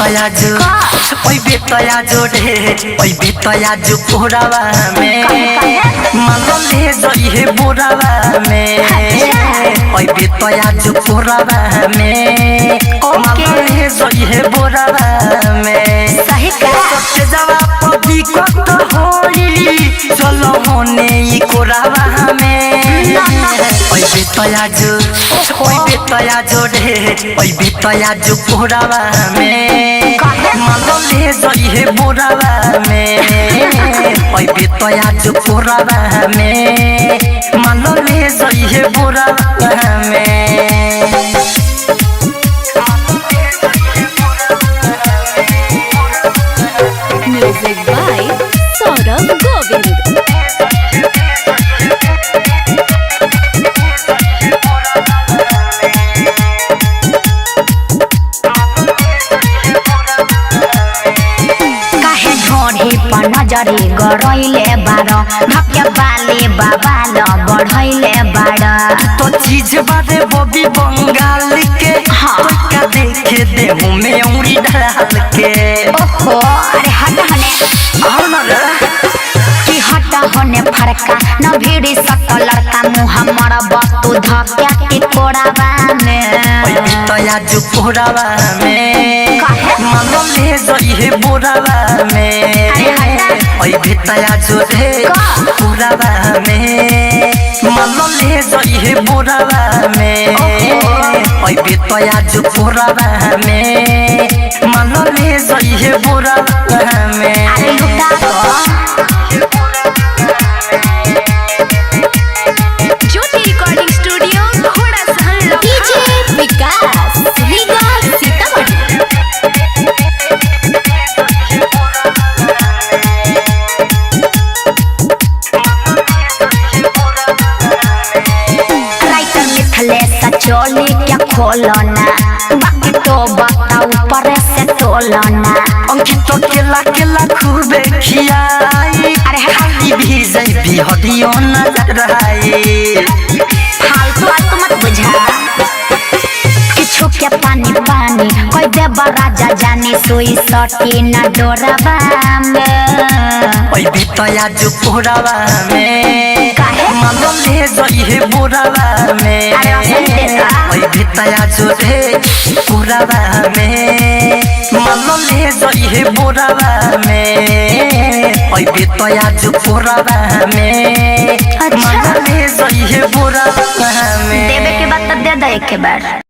बेतया जो ओई बेतया जो रे ओई बेतया जो कोरावा में मालो ले जई हे बोरावा में ओई बेतया जो कोरावा में मालो ले जई हे बोरावा में सही का के जवाब पदी कत होई चलो होने ई कोरावा में ओई बेतया जो रे ओई बेतया जो कोरावा में मालो ले जई हे बोरावा में ओई बेतया जो कोरावा में मालो ले जई हे बोरावा में म्यूजिक बाय सौरभ गोविंद। पर नजरी गरइले बाड़ भक्या बाले बाबाल बढ़इले बाड़ तो चीज बारे बॉबी बंगाल के का देखे दे मुंह में उंगली डाल के ओहो अरे हट हने आओ ना रे कि हट हने फरका न भीड़ी सट लड़का मुंह हमर बतू धक्या के कोड़ावा में ओई बेतया जो कोड़ावा में मानो ले जई हे बोरावा में ओई बेतया जो रे कोड़ावा में मानो ले जई हे बोरावा में ओई बेतया जो कोड़ावा में मानो ले जई हे बोरावा में अरे लुटा दो ज्योति रिकॉर्डिंग स्टूडियो घोड़ा सहन डीजे विकास रीगा सीतामढ़ी। राइटर मिथलेश चोली क्या खोलना बाकी तो बताओ ऊपर से तोलना अंकित केला केला खूबे खियाई अरे खाली भी जई भी हदियो नजर रहाई फालतू फालतू मत बुझा किछु के पानी पानी कोई देबा राजा जाने सोई सटी न डोरावा में ओई बेतया जो कोरावा में काहे मानो ले जई हे बोरावा में अरे असली देता ओई बेतया जो रे कोरावा में मानो ले जई हे बोरावा में ओई बेतया जो कोरावा में मानो ले जई हे बोरावा में देवे के बाद दे दे एक बार।